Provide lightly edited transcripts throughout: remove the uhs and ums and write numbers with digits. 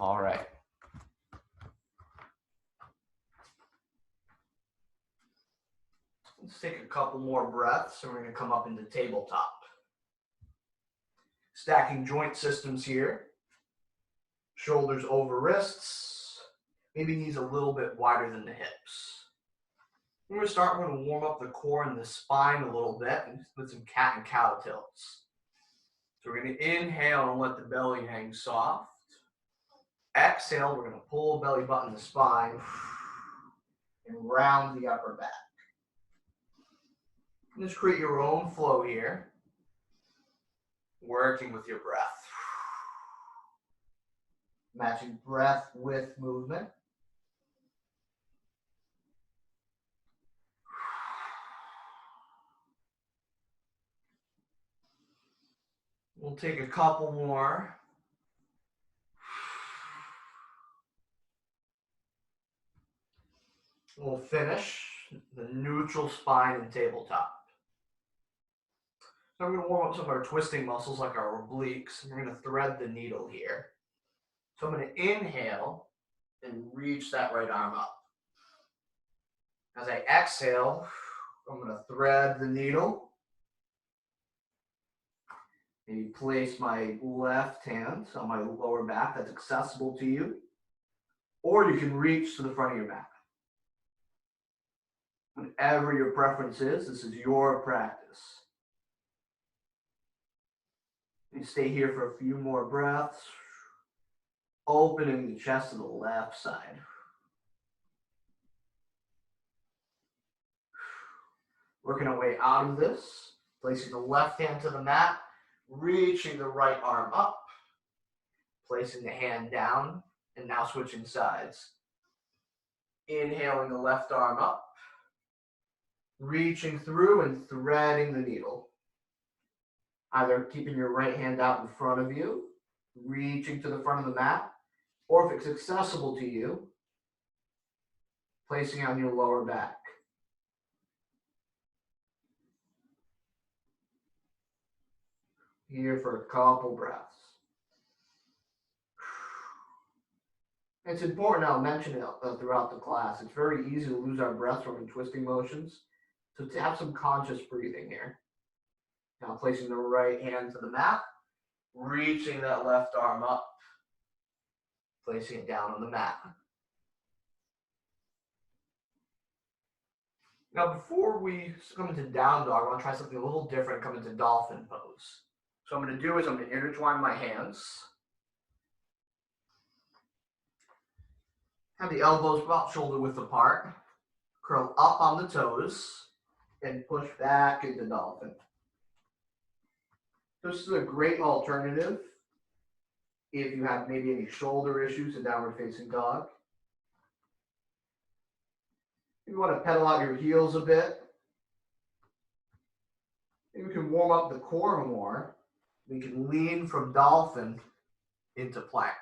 All right. Let's take a couple more breaths and we're going to come up into tabletop. Stacking joint systems here. Shoulders over wrists. Maybe knees a little bit wider than the hips. We're going to warm up the core and the spine a little bit with some cat and cow tilts. So we're going to inhale and let the belly hang soft. Exhale, we're going to pull belly button to spine and round the upper back. Just create your own flow here, working with your breath. Matching breath with movement. We'll take a couple more. We'll finish the neutral spine and tabletop. So we're going to warm up some of our twisting muscles like our obliques. We're going to thread the needle here. So I'm going to inhale and reach that right arm up. As I exhale, I'm going to thread the needle. Maybe place my left hand on my lower back that's accessible to you. Or you can reach to the front of your back. Whatever your preference is, this is your practice. You stay here for a few more breaths, opening the chest to the left side. Working our way out of this, placing the left hand to the mat, reaching the right arm up, placing the hand down, and now switching sides. Inhaling the left arm up, reaching through and threading the needle. Either keeping your right hand out in front of you, reaching to the front of the mat, or if it's accessible to you, placing on your lower back. Here for a couple breaths. It's important, I'll mention it throughout the class, it's very easy to lose our breath from twisting motions, so to have some conscious breathing here. Now placing the right hand to the mat, reaching that left arm up, placing it down on the mat. Now before we come into down dog, I want to try something a little different, come into dolphin pose. So what I'm going to do is I'm going to intertwine my hands. Have the elbows about shoulder width apart. Curl up on the toes and push back into dolphin. This is a great alternative if you have maybe any shoulder issues in downward facing dog. If you want to pedal out your heels a bit, maybe we can warm up the core more. We can lean from dolphin into plank.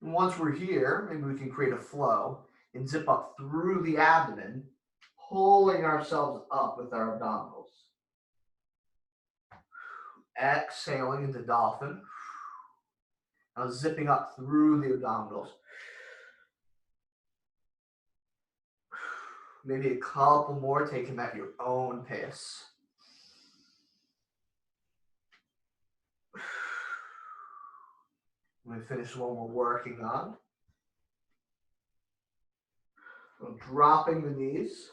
And once we're here, maybe we can create a flow and zip up through the abdomen, pulling ourselves up with our abdominals. Exhaling into dolphin. Now zipping up through the abdominals. Maybe a couple more, take them at your own pace. Let me finish the one we're working on. So dropping the knees,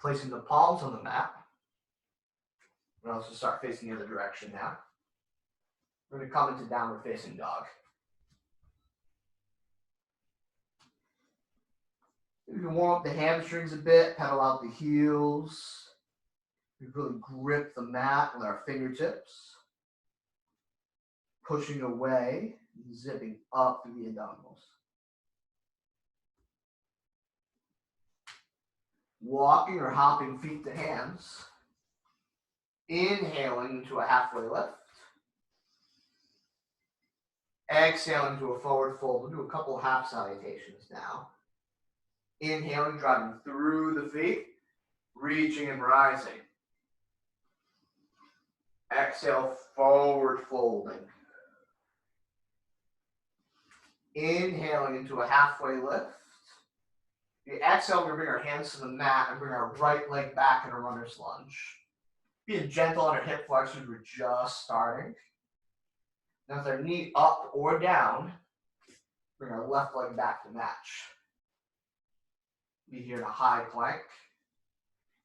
placing the palms on the mat. We'll also start facing the other direction now. We're going to come into downward facing dog. We can warm up the hamstrings a bit, pedal out the heels. We really grip the mat with our fingertips. Pushing away, zipping up through the abdominals. Walking or hopping feet to hands. Inhaling into a halfway lift. Exhaling to a forward fold. We'll do a couple half salutations now. Inhaling, driving through the feet, reaching and rising. Exhale, forward folding. Inhaling into a halfway lift. The exhale, we're going to bring our hands to the mat and bring our right leg back in a runner's lunge. Being gentle on our hip flexors, we're just starting. Now with our knee up or down, bring our left leg back to match. Be here in a high plank.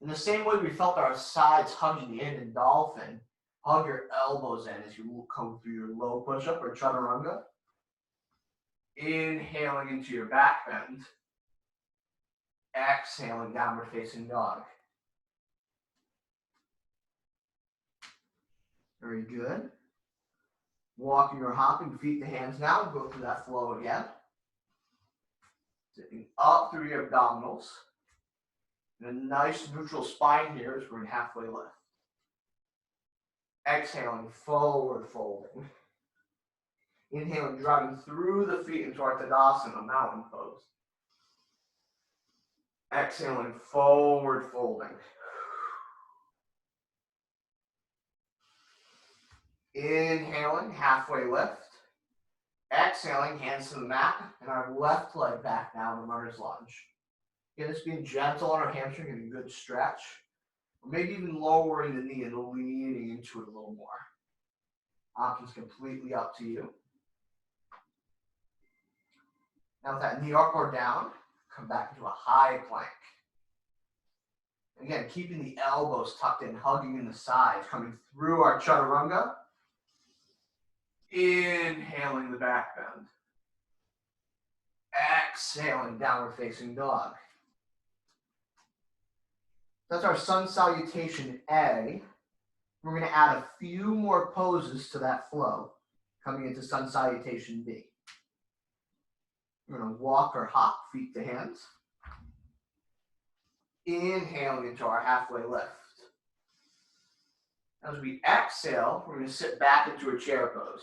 In the same way we felt our sides hugging the end in dolphin, hug your elbows in as you come through your low push-up or chaturanga. Inhaling into your back bend. Exhaling, downward facing dog. Very good. Walking or hopping, feet to hands now. Go through that flow again. Sitting up through your abdominals. And a nice neutral spine here as we're in halfway lift. Exhaling, forward folding. Inhaling, driving through the feet into our Tadasana, mountain pose. Exhaling, forward folding. Inhaling, halfway lift. Exhaling, hands to the mat, and our left leg back down to runner's lunge. Again, just being gentle on our hamstring and a good stretch. Or maybe even lowering the knee and leaning into it a little more. Options completely up to you. Now with that knee up or down, come back into a high plank. Again, keeping the elbows tucked in, hugging in the sides, coming through our chaturanga. Inhaling the back bend. Exhaling, downward facing dog. That's our sun salutation A. We're going to add a few more poses to that flow, coming into sun salutation B. We're going to walk or hop, feet to hands. Inhaling into our halfway lift. As we exhale, we're going to sit back into a chair pose.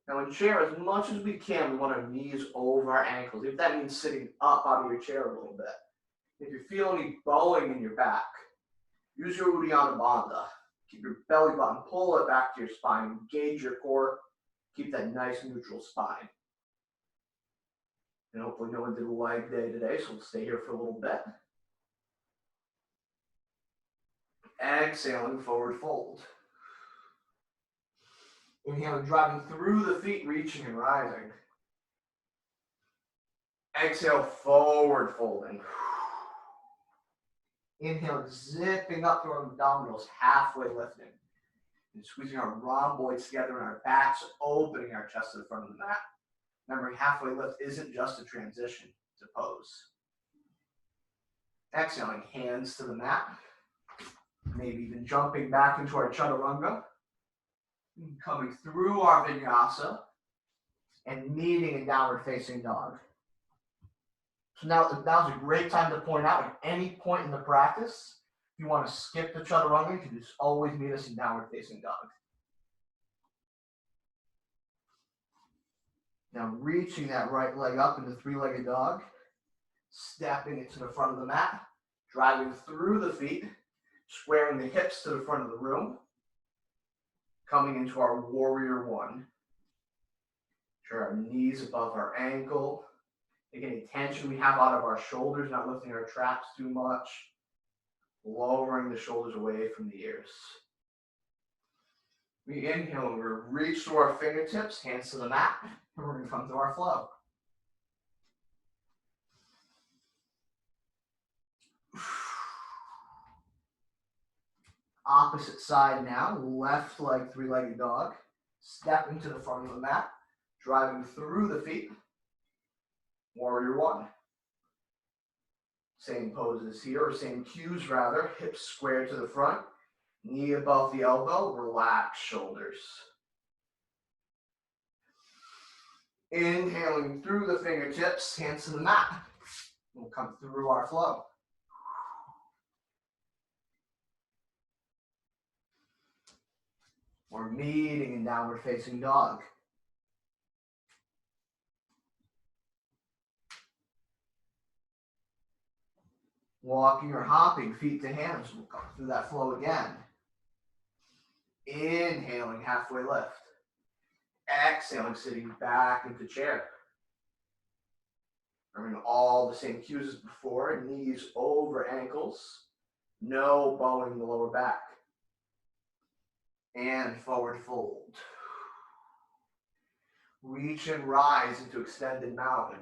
Now in chair, as much as we can, we want our knees over our ankles. If that means sitting up out of your chair a little bit. If you feel any bowing in your back, use your Uddiyana Bandha. Keep your belly button, pull it back to your spine, engage your core, keep that nice neutral spine. And hopefully no one did a leg day today, so we'll stay here for a little bit. Exhaling, forward fold. Inhaling, driving through the feet, reaching and rising. Exhale, forward folding. Inhale, zipping up through our abdominals, halfway lifting. And squeezing our rhomboids together and our backs, opening our chest to the front of the mat. Remembering halfway lift isn't just a transition, it's a pose. Exhaling, hands to the mat. Maybe even jumping back into our chaturanga. Coming through our vinyasa and meeting in downward facing dog. So now's a great time to point out at any point in the practice, if you want to skip the chaturanga, you can just always meet us in downward facing dog. Now reaching that right leg up into three-legged dog, stepping it to the front of the mat, driving through the feet, squaring the hips to the front of the room, coming into our warrior one. Sure, our knees above our ankle. Take any tension we have out of our shoulders, not lifting our traps too much. Lowering the shoulders away from the ears. We inhale and we're reach to our fingertips, hands to the mat, and we're going to come to our flow. Opposite side now, left leg, three-legged dog. Step into the front of the mat, driving through the feet. Warrior one. Same poses here, or same cues rather. Hips square to the front, knee above the elbow, relax shoulders. Inhaling through the fingertips, hands to the mat. We'll come through our flow. We're meeting in downward facing dog. Walking or hopping, feet to hands. We'll come through that flow again. Inhaling, halfway lift. Exhaling, sitting back into chair. Remembering all the same cues as before, knees over ankles, no bowing the lower back. And forward fold. Reach and rise into extended mountain.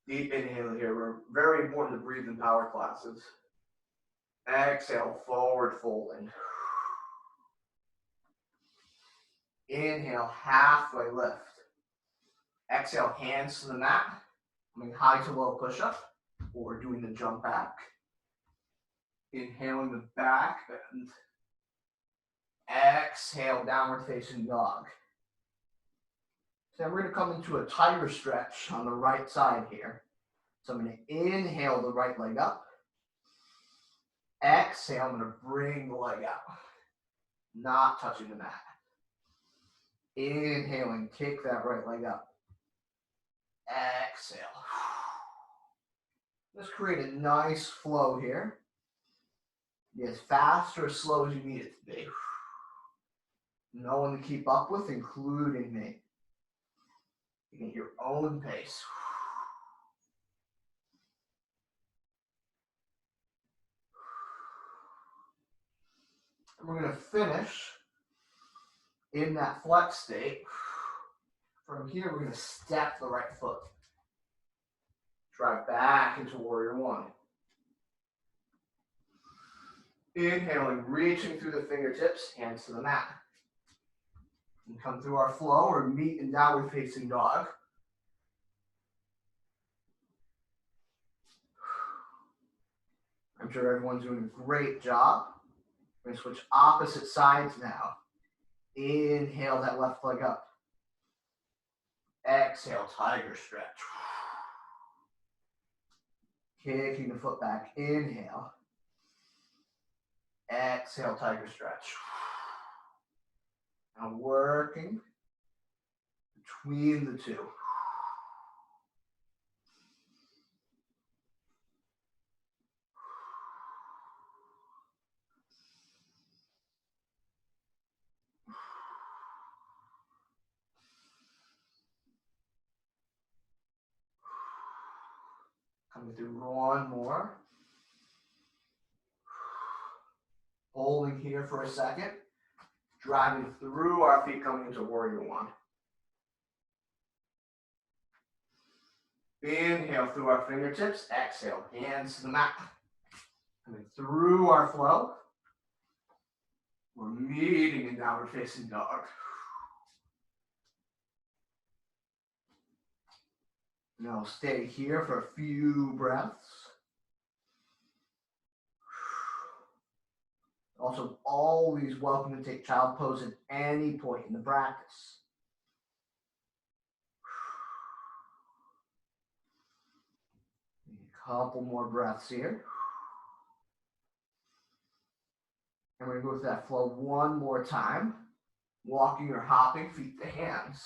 Deep inhale here. We're very important to breathe in power classes. Exhale, forward folding. Inhale, halfway lift. Exhale, hands to the mat. Coming high to low push-up, or doing the jump back. Inhaling the back bend. Exhale, downward facing dog. So we're going to come into a tiger stretch on the right side here. So I'm going to inhale the right leg up. Exhale, I'm going to bring the leg out, not touching the mat. Inhaling, kick that right leg up. Exhale. Let's create a nice flow here. Be as fast or as slow as you need it to be. No one to keep up with, including me. You can get your own pace. And we're going to finish in that flex state. From here, we're going to step the right foot. Drive back into warrior one. Inhaling, reaching through the fingertips, hands to the mat. And come through our flow or meet in downward facing dog. I'm sure everyone's doing a great job. We're going to switch opposite sides now. Inhale that left leg up. Exhale, tiger stretch. Kicking the foot back. Inhale. Exhale, tiger stretch. Now working between the two. Coming through one more. Holding here for a second. Driving through our feet, coming into warrior one. Inhale through our fingertips. Exhale, hands to the mat. Coming through our flow. We're meeting in downward facing dog. Now stay here for a few breaths. Also, always welcome to take child pose at any point in the practice. A couple more breaths here. And we're going to go through that flow one more time. Walking or hopping, feet to hands.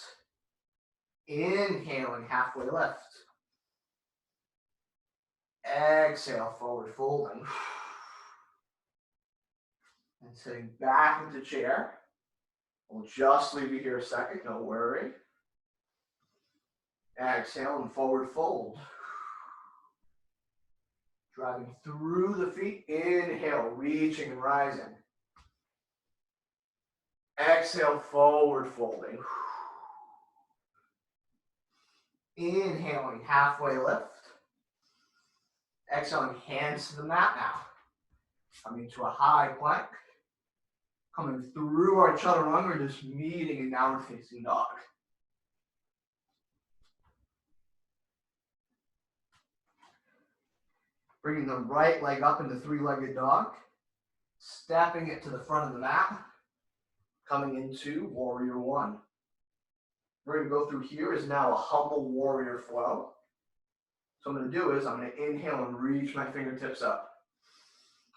Inhaling, halfway lift. Exhale, forward folding. And sitting back into chair. We'll just leave you here a second, don't worry. Exhale and forward fold. Driving through the feet. Inhale, reaching and rising. Exhale, forward folding. Inhaling, halfway lift. Exhaling, hands to the mat now. Coming to a high plank. Coming through our chaturanga, we're just meeting in downward facing dog. Bringing the right leg up into three-legged dog. Stepping it to the front of the mat. Coming into warrior one. We're going to go through here is now a humble warrior flow. So what I'm going to do is I'm going to inhale and reach my fingertips up.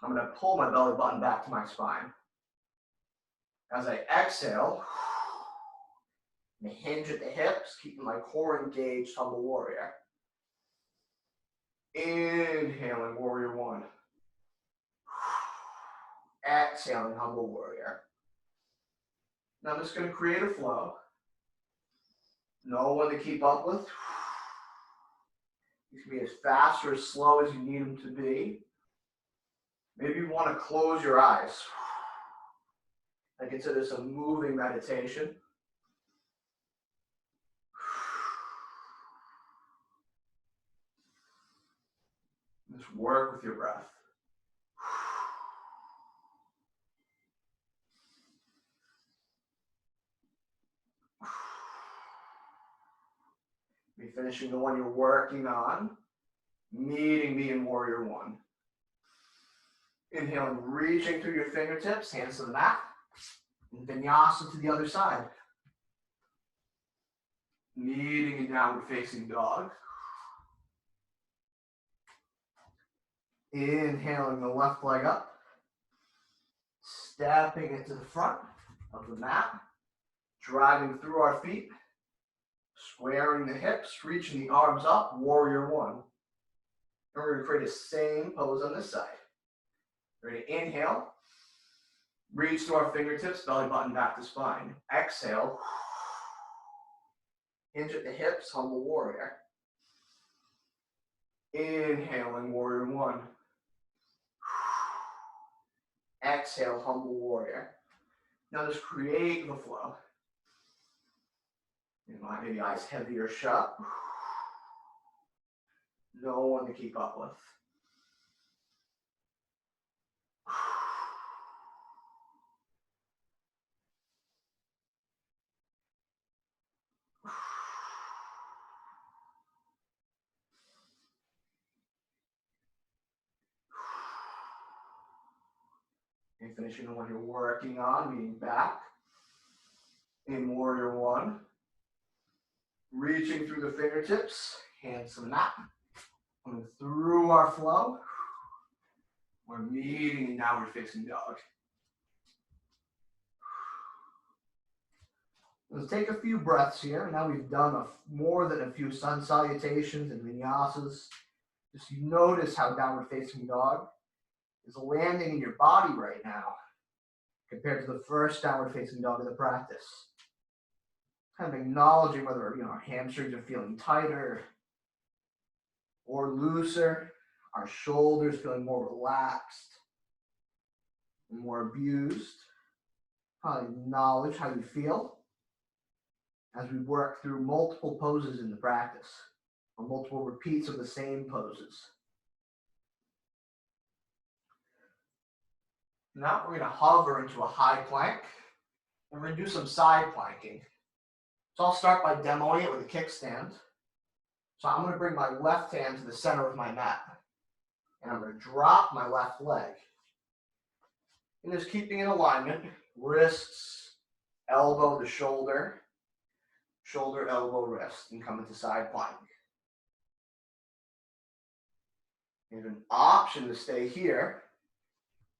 I'm going to pull my belly button back to my spine. As I exhale, I'm going to hinge at the hips, keeping my core engaged, humble warrior. Inhaling, warrior one. Exhaling, humble warrior. Now I'm just going to create a flow. Know when to keep up with. These can be as fast or as slow as you need them to be. Maybe you want to close your eyes. I consider this a moving meditation. Just work with your breath. Be finishing the one you're working on. Meeting me in Warrior One. Inhaling, reaching through your fingertips, hands to the mat. And vinyasa to the other side. Meeting in downward facing dog. Inhaling the left leg up. Stepping it to the front of the mat. Driving through our feet. Squaring the hips, reaching the arms up, Warrior One. And we're going to create the same pose on this side. Ready to inhale. Reach to our fingertips, belly button back to spine. Exhale. Hinge at the hips, humble warrior. Inhaling, Warrior One. Exhale, humble warrior. Now just create the flow. Maybe eyes heavy or shut. No one to keep up with. And finishing the one you're working on, meaning back. In Warrior One. Reaching through the fingertips, hands to the mat. Coming through our flow. We're meeting in downward facing dog. Let's take a few breaths here. Now we've done more than a few sun salutations and vinyasas. Just notice how downward facing dog is landing in your body right now compared to the first downward facing dog of the practice. Kind of acknowledging whether our hamstrings are feeling tighter or looser, our shoulders feeling more relaxed and more abused. Probably acknowledge how you feel as we work through multiple poses in the practice, or multiple repeats of the same poses. Now we're going to hover into a high plank, and we're going to do some side planking. So I'll start by demoing it with a kickstand. So I'm going to bring my left hand to the center of my mat, and I'm going to drop my left leg. And just keeping in alignment, wrists, elbow to shoulder, shoulder, elbow, wrist, and come into side plank. You have an option to stay here,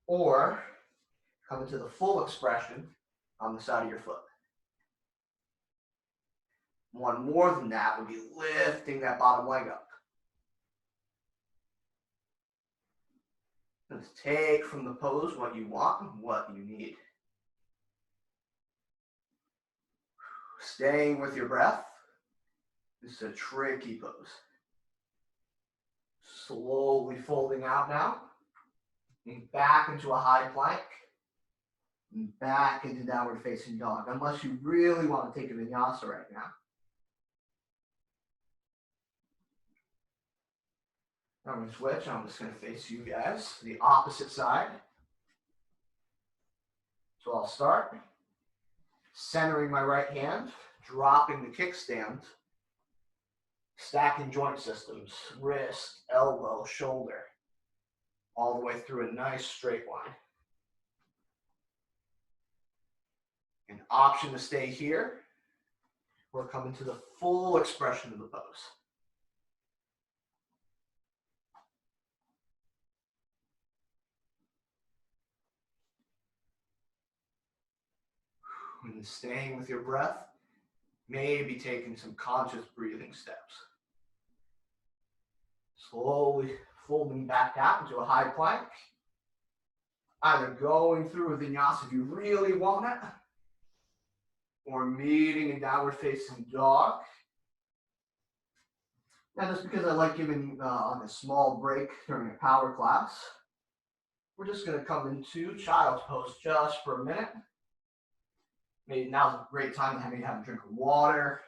or come into the full expression on the side of your foot. One more than that would be lifting that bottom leg up. Let's take from the pose what you want and what you need. Staying with your breath. This is a tricky pose. Slowly folding out now. And back into a high plank. And back into downward facing dog. Unless you really want to take a vinyasa right now. I'm going to switch. I'm just going to face you guys to the opposite side. So I'll start centering my right hand, dropping the kickstand, stacking joint systems, wrist, elbow, shoulder, all the way through a nice straight line. An option to stay here or come into the full expression of the pose. And staying with your breath, maybe taking some conscious breathing steps. Slowly folding back out into a high plank. Either going through a vinyasa if you really want it, or meeting in downward facing dog. Now, just because I like giving a small break during a power class, we're just going to come into child's pose just for a minute. Maybe now's a great time to have a drink of water.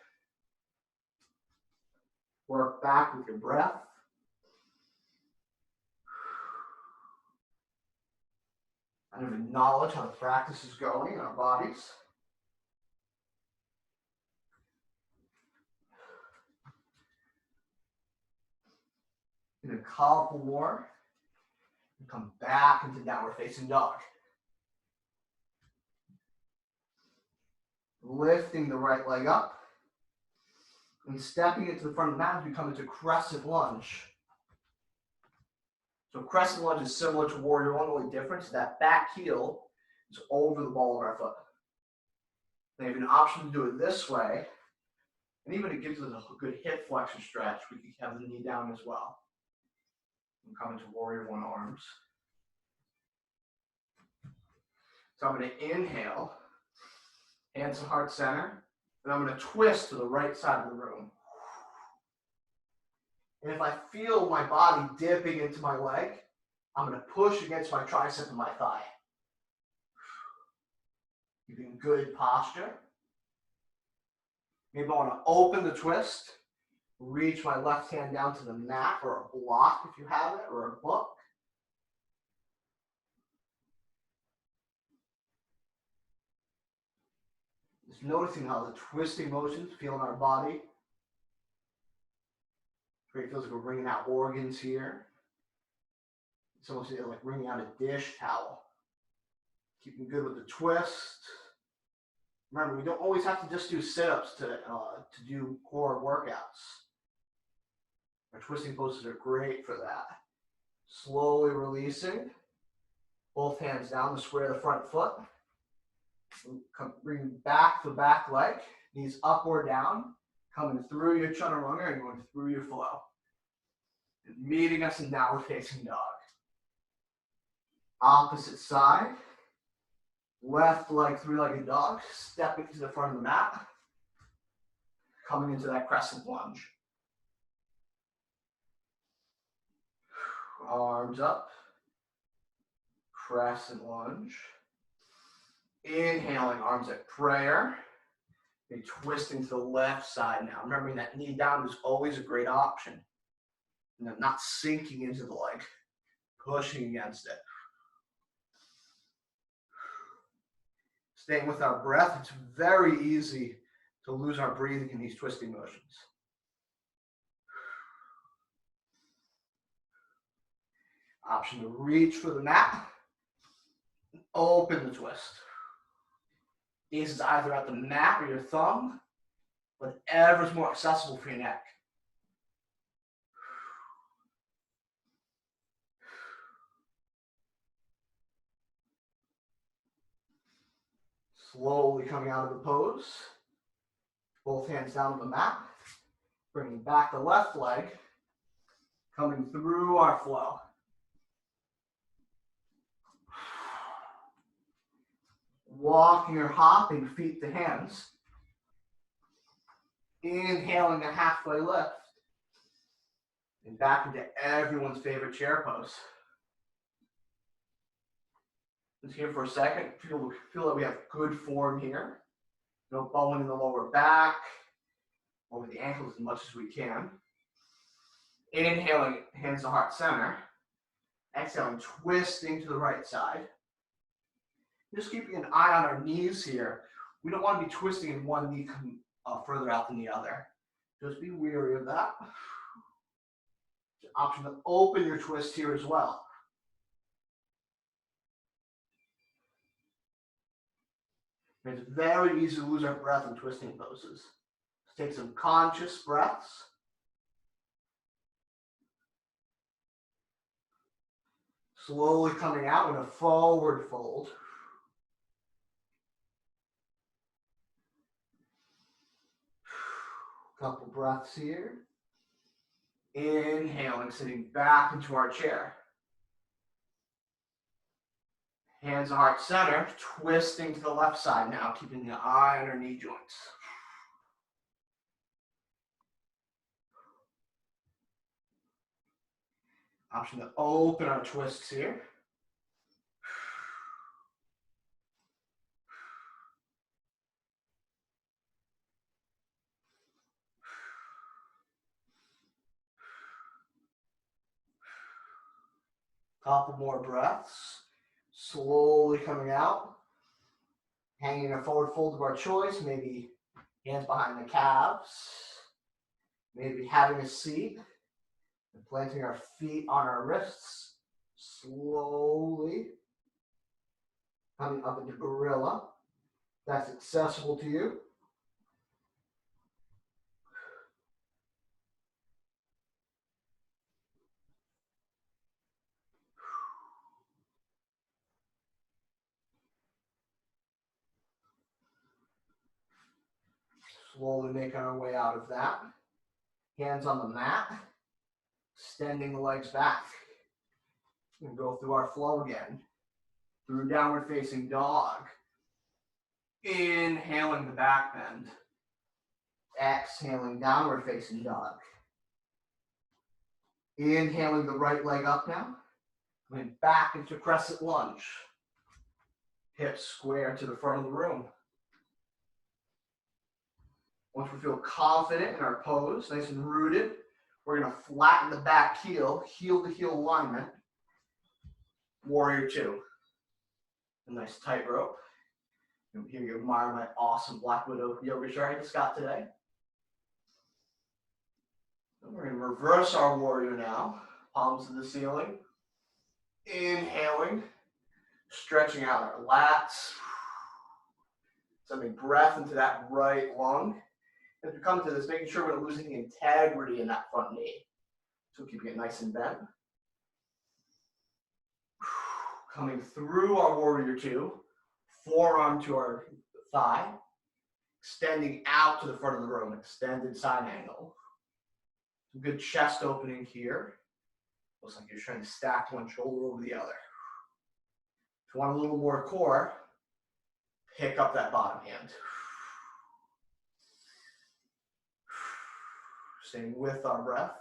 Work back with your breath. And acknowledge how the practice is going in our bodies. In a couple more. And come back into downward facing dog. Lifting the right leg up. And stepping it to the front of the mat as we come into crescent lunge. So crescent lunge is similar to warrior one, the only difference is that back heel is over the ball of our foot. They have an option to do it this way, and even it gives us a good hip flexor stretch. We can have the knee down as well. And come into warrior one arms. So I'm going to inhale, hands to heart center, and I'm going to twist to the right side of the room. And if I feel my body dipping into my leg, I'm going to push against my tricep and my thigh. Keeping good posture. Maybe I want to open the twist, reach my left hand down to the mat or a block if you have it, or a book. Just noticing how the twisting motions feel in our body. It feels like we're bringing out organs here. It's almost like bringing out a dish towel. Keeping good with the twist. Remember, we don't always have to just do sit-ups to do core workouts. Our twisting poses are great for that. Slowly releasing. Both hands down to square the front foot. Bring back the back leg. Knees up or down. Coming through your chaturanga and going through your flow. And meeting us in downward facing dog. Opposite side. Left leg, three-legged dog. Stepping to the front of the mat. Coming into that crescent lunge. Arms up. Crescent lunge. Inhaling, arms at prayer. And twisting to the left side now. Remembering that knee down is always a great option. And then not sinking into the leg. Pushing against it. Staying with our breath. It's very easy to lose our breathing in these twisting motions. Option to reach for the mat. Open the twist. This is either at the mat or your thumb, whatever's more accessible for your neck. Slowly coming out of the pose. Both hands down on the mat. Bringing back the left leg. Coming through our flow. Walking or hopping feet to hands. Inhaling a halfway lift. And back into everyone's favorite chair pose. Just here for a second. Feel that we have good form here. No bowing in the lower back. Over the ankles as much as we can. Inhaling, hands to heart center. Exhaling, twisting to the right side. Just keeping an eye on our knees here. We don't want to be twisting in one knee further out than the other. Just be wary of that. Option to open your twist here as well. It's very easy to lose our breath in twisting poses. Let's take some conscious breaths. Slowly coming out in a forward fold. Couple breaths here. Inhaling, sitting back into our chair. Hands to heart center, twisting to the left side now, keeping the eye on our knee joints. Option to open our twists here. Couple more breaths. Slowly coming out. Hanging in a forward fold of our choice. Maybe hands behind the calves. Maybe having a seat. And planting our feet on our wrists. Slowly coming up into gorilla. That's accessible to you. Slowly making our way out of that. Hands on the mat. Extending the legs back. And go through our flow again. Through downward facing dog. Inhaling the back bend. Exhaling downward facing dog. Inhaling the right leg up now. Going back into crescent lunge. Hips square to the front of the room. Once we feel confident in our pose, nice and rooted, we're going to flatten the back heel, heel to heel alignment. Warrior two. A nice tightrope. Here you admire my awesome Black Widow yoga shirt I just got today. And we're going to reverse our warrior now. Palms to the ceiling. Inhaling. Stretching out our lats. Sending breath into that right lung. As we come to this, making sure we're not losing the integrity in that front knee. So keeping it nice and bent. Coming through our warrior two. Forearm to our thigh. Extending out to the front of the room. Extended side angle. Some good chest opening here. Looks like you're trying to stack one shoulder over the other. If you want a little more core, pick up that bottom hand. Staying with our breath.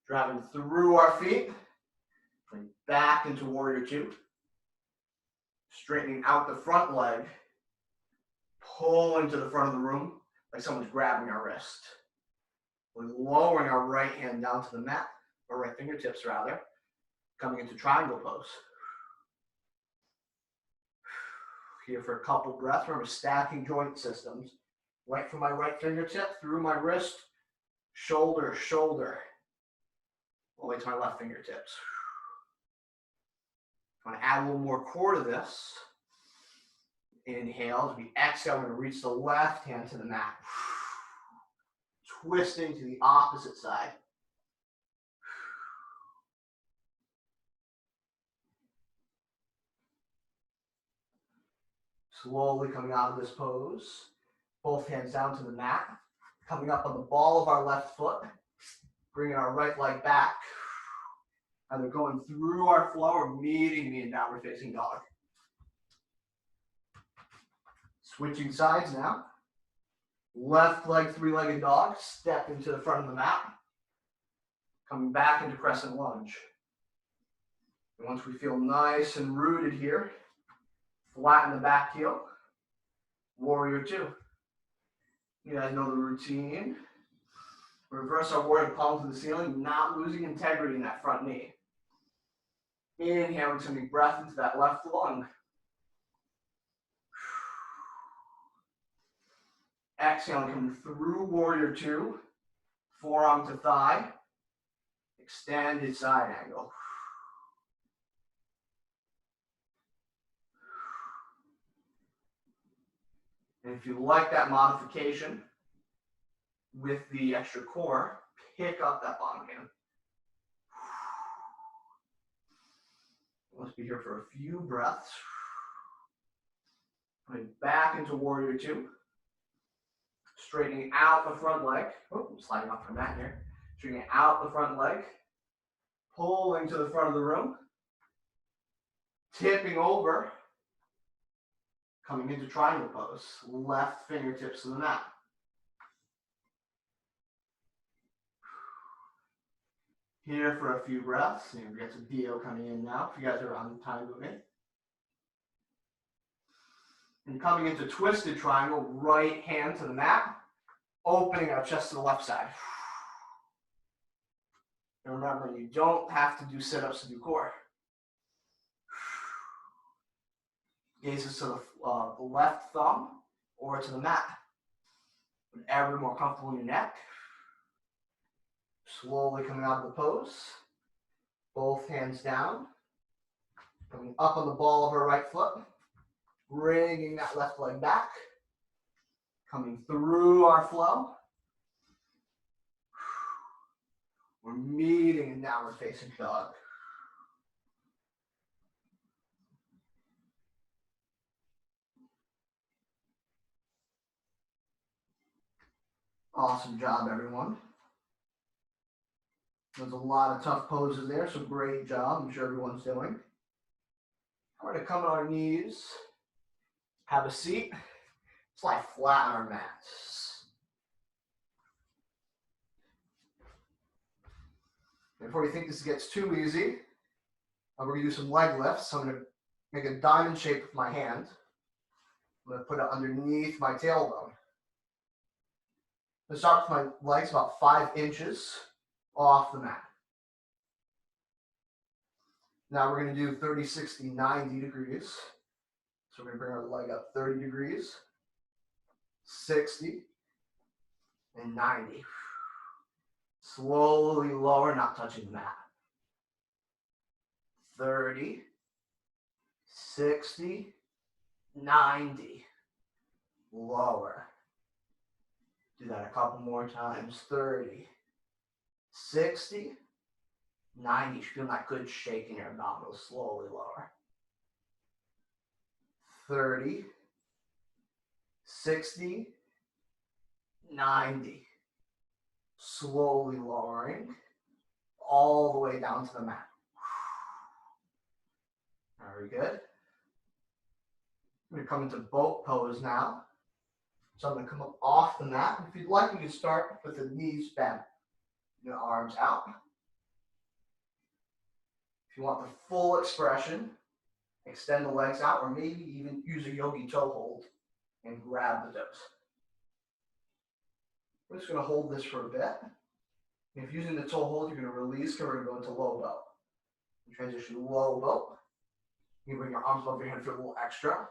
Driving through our feet. Bring back into warrior two. Straightening out the front leg. Pulling to the front of the room like someone's grabbing our wrist. We're lowering our right hand down to the mat, or right fingertips rather, coming into triangle pose. Here for a couple breaths. Remember, stacking joint systems. Right from my right fingertip, through my wrist, shoulder, shoulder, all the way to my left fingertips. I want to add a little more core to this. Inhale. As we exhale, we're going to reach the left hand to the mat. Twisting to the opposite side. Slowly coming out of this pose. Both hands down to the mat. Coming up on the ball of our left foot. Bringing our right leg back. Either going through our flow or meeting me in downward facing dog. Switching sides now. Left leg, three-legged dog. Step into the front of the mat. Coming back into crescent lunge. And once we feel nice and rooted here, flatten the back heel. Warrior two. You guys know the routine. Reverse our warrior, palms to the ceiling, not losing integrity in that front knee. Inhaling, sending breath into that left lung. Exhaling, coming through warrior two. Forearm to thigh. Extended side angle. And if you like that modification with the extra core, pick up that bottom hand. Let's be here for a few breaths. Coming back into warrior two. Straightening out the front leg. Oh, I'm sliding off my mat here. Straightening out the front leg. Pulling to the front of the room. Tipping over. Coming into triangle pose. Left fingertips to the mat. Here for a few breaths. And we got some Dio coming in now. If you guys are on time moving. And coming into twisted triangle, right hand to the mat. Opening our chest to the left side. And remember, you don't have to do sit-ups to do core. Gazes to the left thumb or to the mat. Whatever you're more comfortable in your neck. Slowly coming out of the pose. Both hands down. Coming up on the ball of our right foot. Bringing that left leg back. Coming through our flow. We're meeting in downward facing dog. Awesome job, everyone. There's a lot of tough poses there, so great job. I'm sure everyone's doing. We're going to come on our knees, have a seat, slide flat on our mats. Before you think this gets too easy, we're going to do some leg lifts. So I'm going to make a diamond shape with my hand. I'm going to put it underneath my tailbone. I'm going to start with my legs about 5 inches off the mat. Now we're going to do 30, 60, 90 degrees. So we're going to bring our leg up 30 degrees, 60, and 90. Slowly lower, not touching the mat. 30, 60, 90. Lower. Do that a couple more times. 30, 60, 90. You should feel that good shake in your abdominals. Slowly lower. 30, 60, 90. Slowly lowering all the way down to the mat. Very good. I'm going to come into boat pose now. So I'm going to come up off the mat. If you'd like, you can start with the knees bent, the arms out. If you want the full expression, extend the legs out, or maybe even use a yogi toe hold and grab the toes. We're just going to hold this for a bit. If using the toe hold, you're going to release, because we're going to go into low boat. Transition low boat. You bring your arms above your head for a little extra.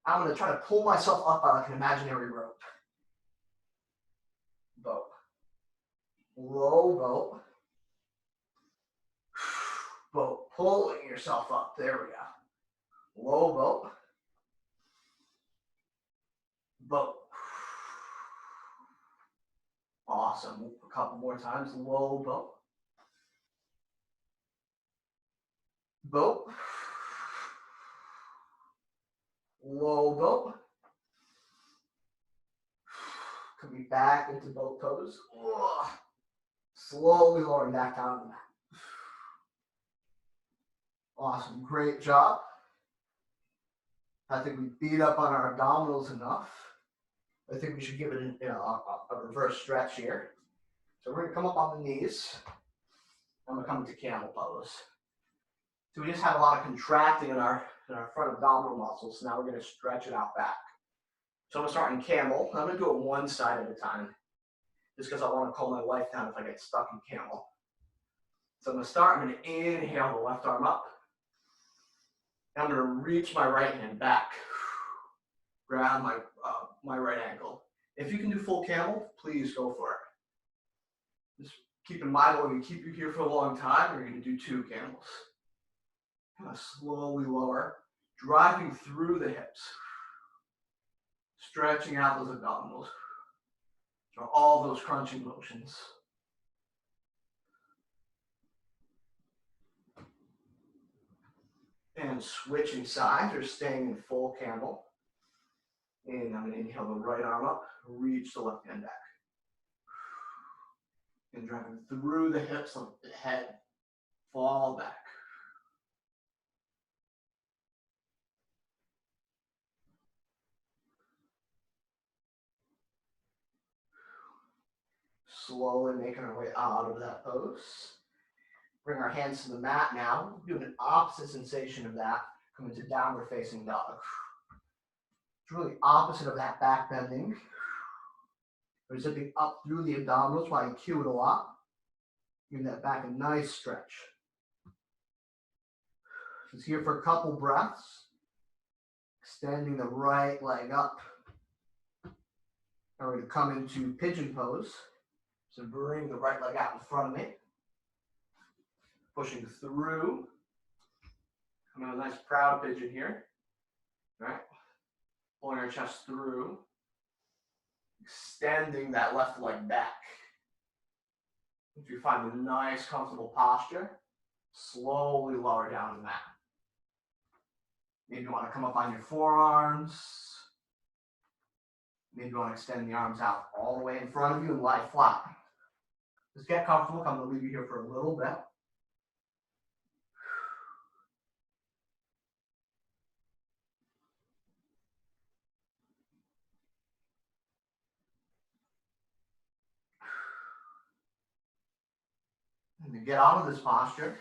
I'm going to try to pull myself up by like an imaginary rope. Boat. Low boat. Boat. Pulling yourself up. There we go. Low boat. Boat. Awesome. A couple more times. Low boat. Boat. Low boat. Coming back into boat pose. Slowly lowering back down to the mat. Awesome. Great job. I think we beat up on our abdominals enough. I think we should give it a reverse stretch here. So we're going to come up on the knees. I'm going to come into camel pose. So we just had a lot of contracting in our front abdominal muscles. So now we're going to stretch it out back. So I'm going to start in camel. I'm going to do it one side at a time, just because I want to calm my life down if I get stuck in camel. So I'm going to start. I'm going to inhale the left arm up. And I'm going to reach my right hand back. Grab my right ankle. If you can do full camel, please go for it. Just keep in mind, we're going to keep you here for a long time. We're going to do 2 camels. Kind of slowly lower, driving through the hips. Stretching out those abdominals. So all those crunching motions. And switching sides or staying in full camel. And I'm going to inhale the right arm up, reach the left hand back. And driving through the hips of the head fall back. Slowly making our way out of that pose. Bring our hands to the mat now. Do an opposite sensation of that. Come into downward facing dog. It's really opposite of that back bending. We're zipping up through the abdominals while you cue it a lot. Give that back a nice stretch. Just here for a couple breaths. Extending the right leg up. Now we're going to come into pigeon pose. So bring the right leg out in front of me. Pushing through. Come in a nice proud pigeon here. All right. Pulling our chest through. Extending that left leg back. If you find a nice, comfortable posture, slowly lower down the mat. Maybe you want to come up on your forearms. Maybe you want to extend the arms out all the way in front of you and lie flat. Just get comfortable. I'm going to leave you here for a little bit. And to get out of this posture,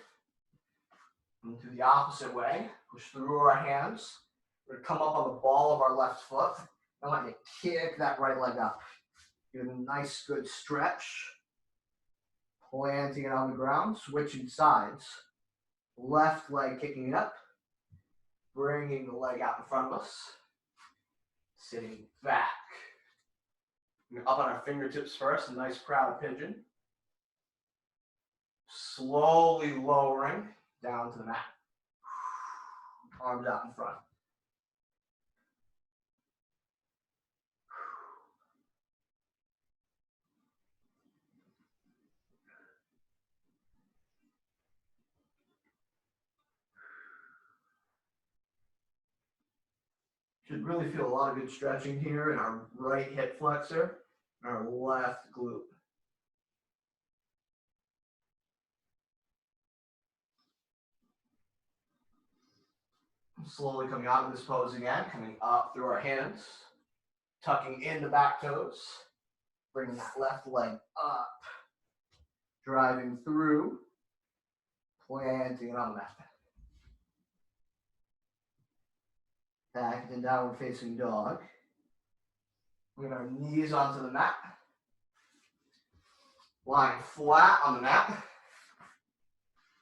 into the opposite way, push through our hands. We're going to come up on the ball of our left foot. I want you to kick that right leg up. Give it a nice, good stretch. Planting it on the ground, switching sides. Left leg kicking it up. Bringing the leg out in front of us. Sitting back. Up on our fingertips first, a nice proud pigeon. Slowly lowering down to the mat. Arms out in front. Should really feel a lot of good stretching here in our right hip flexor and our left glute. Slowly coming out of this pose again, coming up through our hands, tucking in the back toes, bringing that left leg up, driving through, planting it on the mat. Back in downward facing dog. Bring our knees onto the mat. Lying flat on the mat,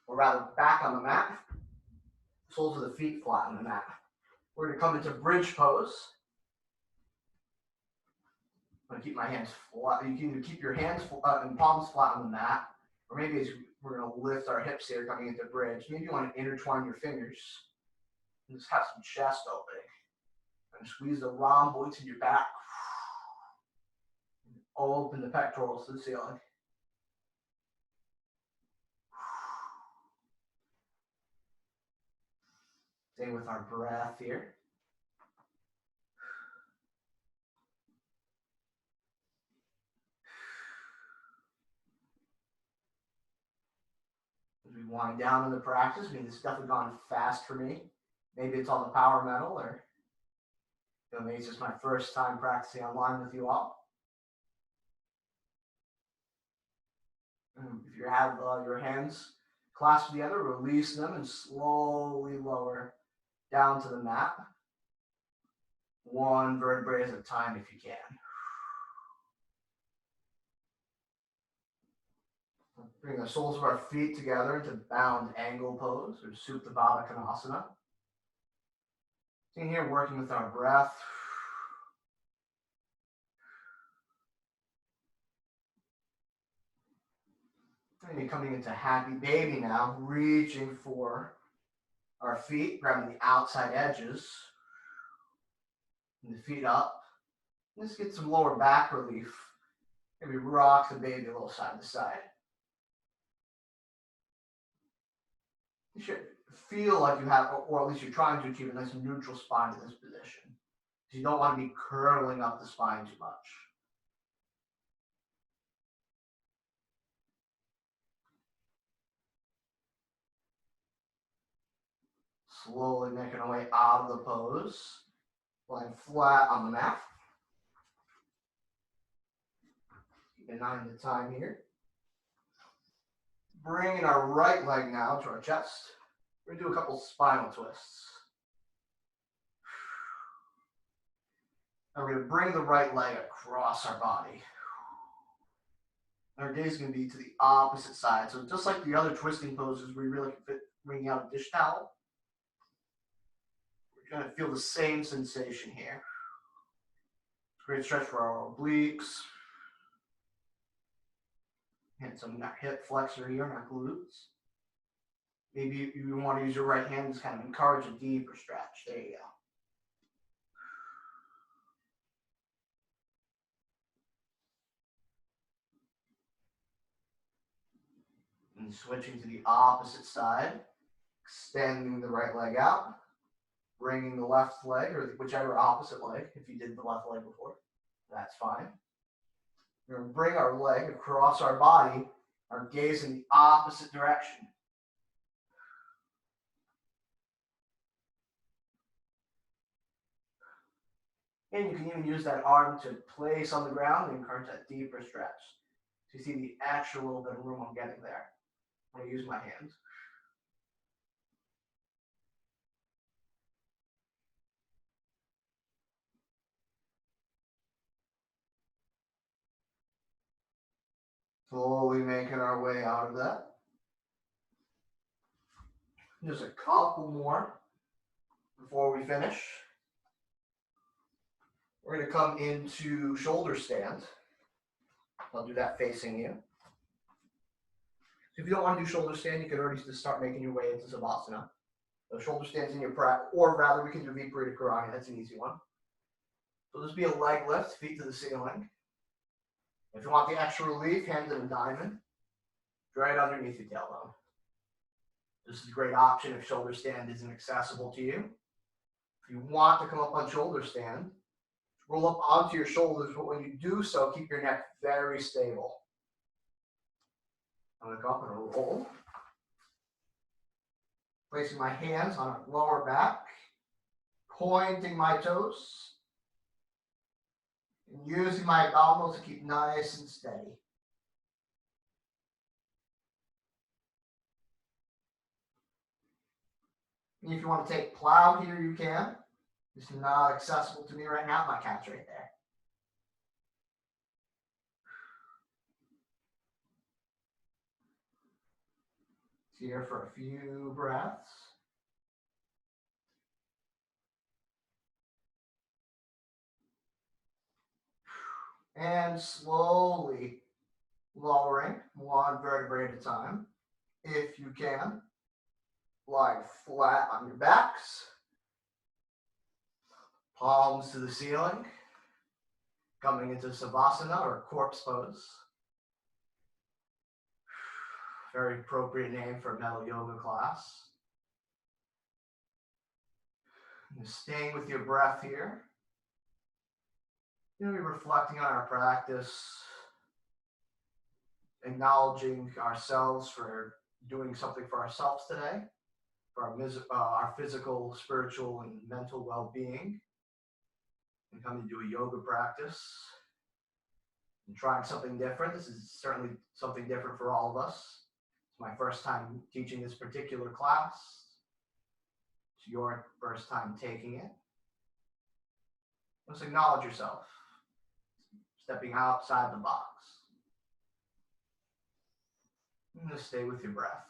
or rather back on the mat. Soles of the feet flat on the mat. We're going to come into bridge pose. I'm going to keep my hands flat. You can either keep your hands and palms flat on the mat, or maybe as we're going to lift our hips here coming into bridge. Maybe you want to intertwine your fingers and just have some chest opening. And squeeze the rhomboids in your back. Open the pectorals to the ceiling. Stay with our breath here. As we wind down in the practice, I mean, this has definitely gone fast for me. Maybe it's on the power metal, or maybe it's just my first time practicing online with you all. If you have your hands clasped together, release them and slowly lower down to the mat. One vertebrae at a time if you can. Bring the soles of our feet together into bound angle pose, or Supta Baddha Konasana. In here, working with our breath. And coming into happy baby now, reaching for our feet, grabbing the outside edges, and the feet up. Let's get some lower back relief. Maybe rock the baby a little side to side. You should feel like you have, or at least you're trying to achieve a nice neutral spine in this position. So you don't want to be curling up the spine too much. Slowly making our way out of the pose. Lying flat on the mat. Keep an eye on the time here. Bringing our right leg now to our chest. We're going to do a couple spinal twists. Now we're going to bring the right leg across our body. Our gaze is going to be to the opposite side. So just like the other twisting poses, we really can fit bringing out a dish towel. We're going to feel the same sensation here. Great stretch for our obliques. And some hip flexor here in our glutes. Maybe you want to use your right hand to kind of encourage a deeper stretch. There you go. And switching to the opposite side, extending the right leg out, bringing the left leg, or whichever opposite leg, if you did the left leg before, that's fine. We're going to bring our leg across our body, our gaze in the opposite direction. And you can even use that arm to place on the ground and encourage that deeper stretch. So you see the extra little bit of room I'm getting there. I'm going to use my hands. Slowly making our way out of that. Just a couple more before we finish. We're going to come into shoulder stand. I'll do that facing you. So if you don't want to do shoulder stand, you can already just start making your way into Savasana. So shoulder stands in your practice, or rather we can do Viparita Karani. That's an easy one. So this will be a leg lift, feet to the ceiling. If you want the extra relief, hands in a diamond, right underneath your tailbone. This is a great option if shoulder stand isn't accessible to you. If you want to come up on shoulder stand, roll up onto your shoulders, but when you do so, keep your neck very stable. I'm going to go up and roll. Placing my hands on our lower back, pointing my toes, and using my abdominals to keep nice and steady. And if you want to take plow here, you can. It's not accessible to me right now. My cat's right there. Here for a few breaths. And slowly lowering one vertebrae at a time. If you can, lie flat on your backs. Palms to the ceiling. Coming into Savasana or corpse pose. Very appropriate name for a metal yoga class. And staying with your breath here. You'll be reflecting on our practice, acknowledging ourselves for doing something for ourselves today, for our physical, spiritual, and mental well-being, and coming to do a yoga practice and trying something different. This is certainly something different for all of us. It's my first time teaching this particular class. It's your first time taking it. Just acknowledge yourself. Stepping outside the box. And just stay with your breath.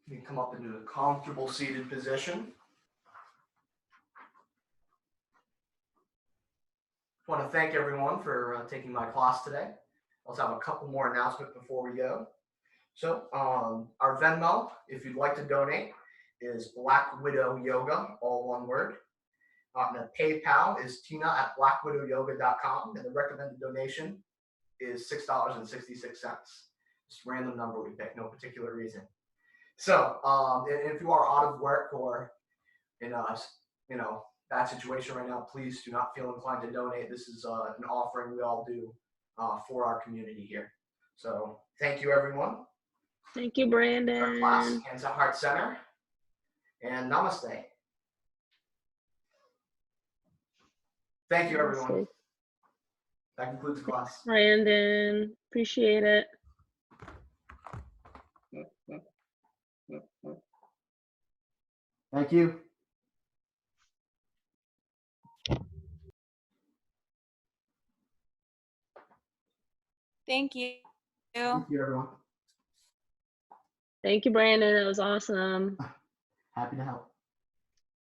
You can come up into a comfortable seated position. I want to thank everyone for taking my class today. I'll have a couple more announcements before we go. So our Venmo, if you'd like to donate, is Black Widow Yoga, all one word. And the PayPal is tina@blackwidowyoga.com, and the recommended donation is $6.66. Just a random number we pick, no particular reason. So if you are out of work or in a bad situation right now, please do not feel inclined to donate. This is an offering we all do for our community here. So thank you, everyone. Thank you, Brandyn. Our class, Hands at Heart Center, and namaste. Thank you, everyone. Namaste. That concludes the class. Thanks, Brandyn. Appreciate it. Thank you. Thank you. Thank you, everyone. Thank you, Brandyn. That was awesome. Happy to help.